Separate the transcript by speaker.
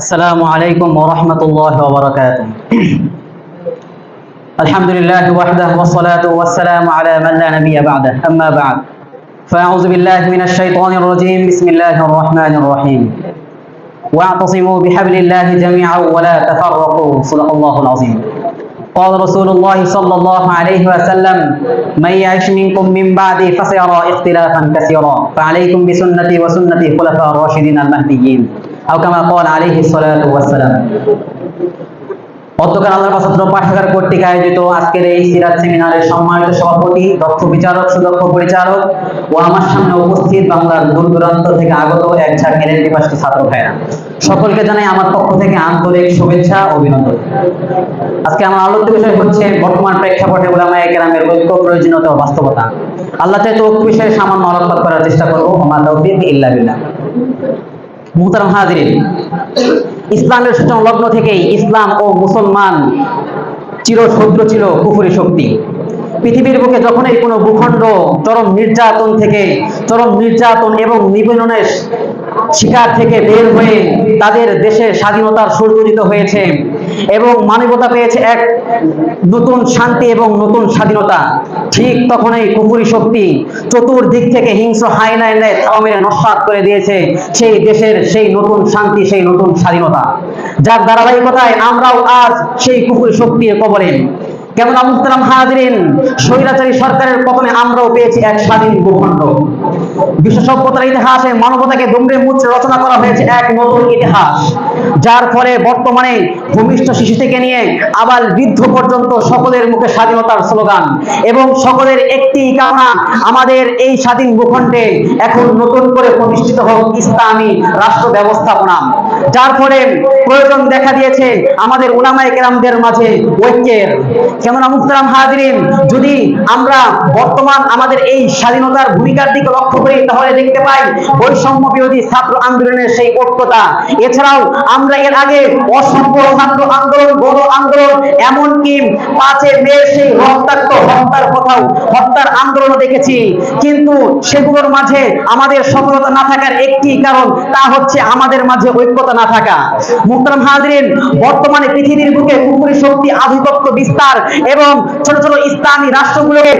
Speaker 1: السلام عليكم ورحمة الله وبركاته. الحمد لله وحده والصلاة والسلام على من لا نبي بعده. أما بعد فأعوذ بالله من الشيطان الرجيم. بسم الله الرحمن الرحيم. واعتصموا بحبل الله جميعا ولا تفرقوا. صدق الله العظيم. قال رسول الله صلى الله عليه وسلم: من يعش منكم من بعدي فسيرى اختلافا كثيرا فعليكم بسنتي وسنة الخلفاء الراشدين المهديين أو كما قال عليه الصلاة والسلام. অধ্যকার আল্লাহর ছাত্র পাঠাগার কর্তৃক আয়োজিত আজকের এই সিরাত সেমিনারের সম্মানিত সভাপতি, দক্ষ বিচারক, সুদক্ষ পরিচালক ও আমার সামনে উপস্থিত বাংলার দূর দূরান্ত থেকে আগত এক ঝাঁক এলএলবি পাশটি ছাত্র ভাইরা, সকলকে জানাই আমার পক্ষ থেকে আন্তরিক শুভেচ্ছা ও অভিনন্দন। আজকে আমার আলোচ্য বিষয় হচ্ছে বর্তমান প্রেক্ষাপটে উলামায়ে কেরামের ঐক্য, প্রয়োজনীয়তা ও বাস্তবতা। আল্লাহ চাইতে ঐক্য বিষয়ে সামান্য আলোকপাত করার চেষ্টা করব। ওমা তাওফীক ইল্লা বিল্লাহ। মুহতারাম হাজিরিন, ইসলামের সূচনা লগ্ন থেকেই ইসলাম ও মুসলমান চিরশত্রু ছিল কুফরি শক্তি। পৃথিবীর বুকে যখনই কোনো ভূখণ্ড চরম নির্যাতন এবং নিপীড়নের শিকার থেকে বের হয়ে তাদের দেশের স্বাধীনতার সূর্যোদিত হয়েছে এবং মানবতা পেয়েছে এক নতুন শান্তি এবং নতুন স্বাধীনতা, ঠিক তখনই কুফরি শক্তি চতুর্দিক থেকে হিংস্র হায়নায় থাবা মেরে নস্যাৎ করে দিয়েছে সেই দেশের সেই নতুন শান্তি, সেই নতুন স্বাধীনতা, যার ধারাবাহিকতায় আমরাও আজ সেই কুফরি শক্তির কবলে। কেননা মুহতারাম হাজিরিন, স্বৈরাচারী সরকারের পতনে আমরাও পেয়েছি এক স্বাধীন ভূখণ্ড। বিশ্ব সভ্যতার ইতিহাসে মানবতাকে দুমড়ে মুচড়ে রচনা করা হয়েছে এক নতুন ইতিহাস, যার ফলে বর্তমানে ভূমিষ্ঠ শিশু থেকে নিয়ে আবাল বৃদ্ধ পর্যন্ত সকলের মুখে স্বাধীনতার স্লোগান এবং সকলের একটি কামনা, আমাদের এই স্বাধীন ভূখণ্ডে এখন নতুন করে প্রতিষ্ঠিত হোক ইসলামী রাষ্ট্র ব্যবস্থাপনা, যার ফলে প্রয়োজন দেখা দিয়েছে আমাদের উলামায়ে কেরামদের মাঝে ঐক্যের। কেননা মুহতারাম হাজিরিন, যদি আমরা বর্তমান আমাদের এই স্বাধীনতার ভূমিকার দিকে লক্ষ্য করি তাহলে দেখতে পাই বৈষম্য বিরোধী ছাত্র আন্দোলনের সেই ঐক্যতা। এছাড়াও আমরা এর আগে অসংখ্য ছাত্র আন্দোলন, গণ আন্দোলন, এমনকি 5 মে সেই হত্যার আন্দোলন দেখেছি, কিন্তু সেগুলোর মাঝে আমাদের সফলতা না থাকার একটি কারণ, তা হচ্ছে আমাদের মাঝে ঐক্যতা না থাকা। মুহতারাম হাজিরিন, বর্তমানে পৃথিবীর বুকে কুফরি শক্তি আধিপত্য বিস্তার এবং ছোট ছোট ইসলামী রাষ্ট্রগুলোকে